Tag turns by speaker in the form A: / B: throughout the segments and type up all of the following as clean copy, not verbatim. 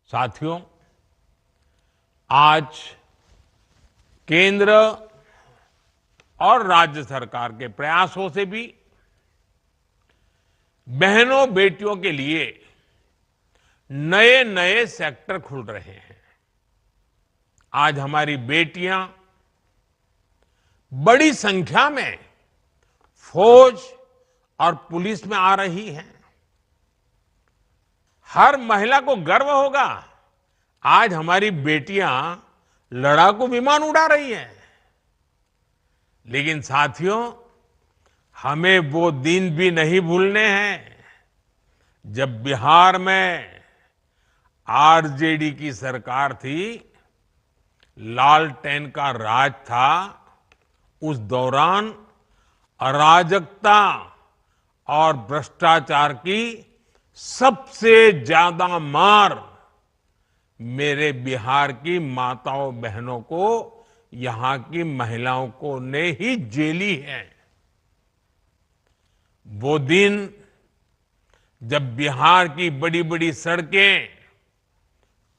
A: साथियों, आज केंद्र और राज्य सरकार के प्रयासों से भी बहनों बेटियों के लिए नए नए सेक्टर खुल रहे हैं। आज हमारी बेटियां बड़ी संख्या में फौज और पुलिस में आ रही हैं। हर महिला को गर्व होगा, आज हमारी बेटियां लड़ाकू विमान उड़ा रही हैं। लेकिन साथियों, हमें वो दिन भी नहीं भूलने हैं जब बिहार में आरजेडी की सरकार थी, लालटेन का राज था। उस दौरान अराजकता और भ्रष्टाचार की सबसे ज्यादा मार मेरे बिहार की माताओं बहनों को, यहां की महिलाओं को ने ही झेली है। वो दिन जब बिहार की बड़ी बड़ी सड़कें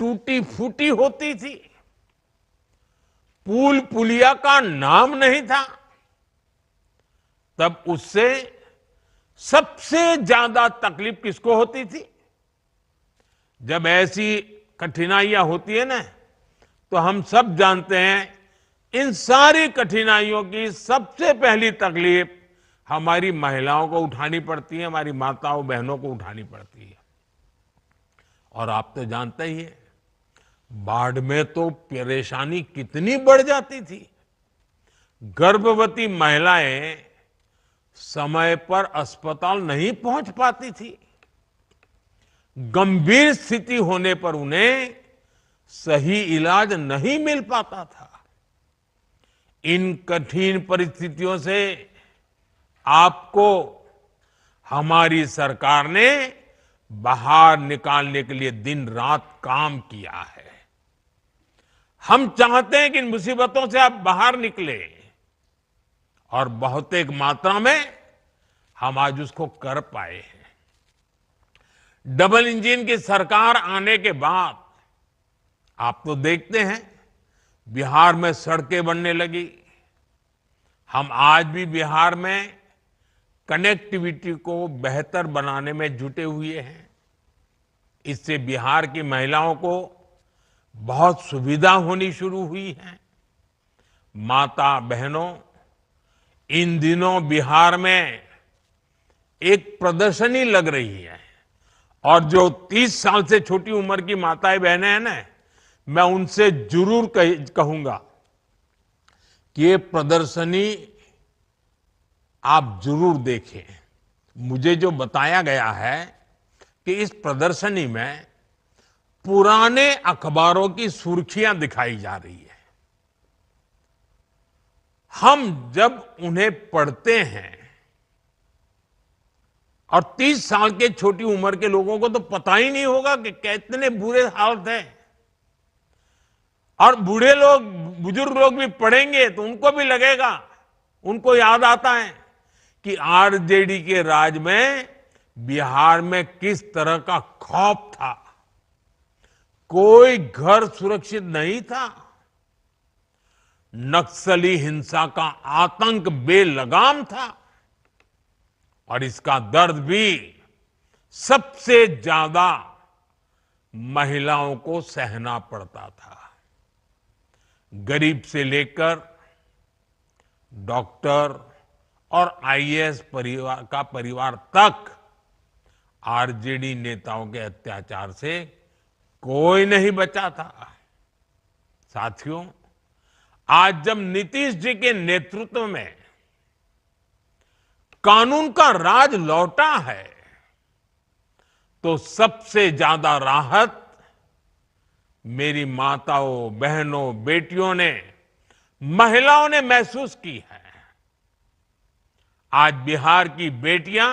A: टूटी फूटी होती थी, पुल पुलिया का नाम नहीं था, तब उससे सबसे ज्यादा तकलीफ किसको होती थी? जब ऐसी कठिनाइयां होती है ना, तो हम सब जानते हैं, इन सारी कठिनाइयों की सबसे पहली तकलीफ हमारी महिलाओं को उठानी पड़ती है, हमारी माताओं बहनों को उठानी पड़ती है। और आप तो जानते ही हैं, बाढ़ में तो परेशानी कितनी बढ़ जाती थी। गर्भवती महिलाएं समय पर अस्पताल नहीं पहुंच पाती थी। गंभीर स्थिति होने पर उन्हें सही इलाज नहीं मिल पाता था। इन कठिन परिस्थितियों से आपको हमारी सरकार ने बाहर निकालने के लिए दिन रात काम किया है। हम चाहते हैं कि इन मुसीबतों से आप बाहर निकले, और बहुत एक मात्रा में हम आज उसको कर पाए हैं। डबल इंजन की सरकार आने के बाद आप तो देखते हैं, बिहार में सड़कें बनने लगी। हम आज भी बिहार में कनेक्टिविटी को बेहतर बनाने में जुटे हुए हैं। इससे बिहार की महिलाओं को बहुत सुविधा होनी शुरू हुई है। माता बहनों, इन दिनों बिहार में एक प्रदर्शनी लग रही है, और जो 30 साल से छोटी उम्र की माताएं बहनें हैं ना, मैं उनसे जरूर कहूंगा कि ये प्रदर्शनी आप जरूर देखें। मुझे जो बताया गया है कि इस प्रदर्शनी में पुराने अखबारों की सुर्खियां दिखाई जा रही है। हम जब उन्हें पढ़ते हैं, और 30 साल के छोटी उम्र के लोगों को तो पता ही नहीं होगा कि कितने बुरे हालत हैं। और बूढ़े लोग, बुजुर्ग लोग भी पढ़ेंगे तो उनको भी लगेगा, उनको याद आता है कि आरजेडी के राज में बिहार में किस तरह का खौफ था। कोई घर सुरक्षित नहीं था। नक्सली हिंसा का आतंक बेलगाम था, और इसका दर्द भी सबसे ज्यादा महिलाओं को सहना पड़ता था। गरीब से लेकर डॉक्टर और आईएएस परिवार तक आरजेडी नेताओं के अत्याचार से कोई नहीं बचा था। साथियों, आज जब नीतीश जी के नेतृत्व में कानून का राज लौटा है, तो सबसे ज्यादा राहत मेरी माताओं बहनों बेटियों ने, महिलाओं ने महसूस की है। आज बिहार की बेटियां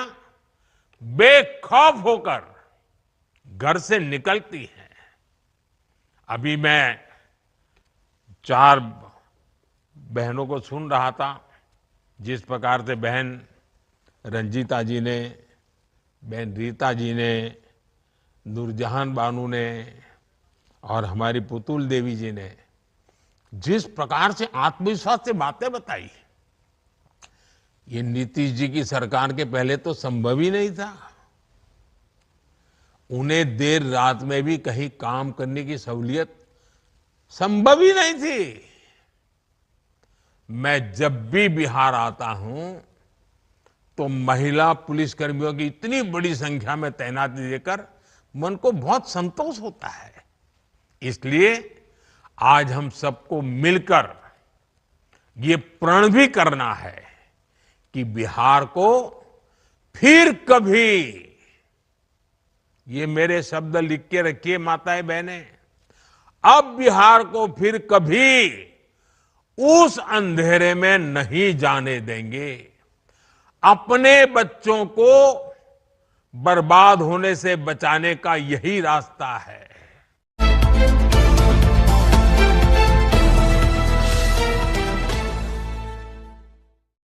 A: बेखौफ होकर घर से निकलती हैं। अभी मैं 4 बहनों को सुन रहा था, जिस प्रकार से बहन रंजीता जी ने, बहन रीता जी ने, नूरजहान बानू ने, और हमारी पुतुल देवी जी ने जिस प्रकार से आत्मविश्वास से बातें बताई, ये नीतीश जी की सरकार के पहले तो संभव ही नहीं था। उन्हें देर रात में भी कहीं काम करने की सहूलियत संभव ही नहीं थी। मैं जब भी बिहार आता हूं तो महिला पुलिसकर्मियों की इतनी बड़ी संख्या में तैनाती देकर मन को बहुत संतोष होता है। इसलिए आज हम सबको मिलकर ये प्रण भी करना है कि बिहार को फिर कभी, ये मेरे शब्द लिख के रखिए माताएं बहनें, अब बिहार को फिर कभी उस अंधेरे में नहीं जाने देंगे। अपने बच्चों को बर्बाद होने से बचाने का यही रास्ता है।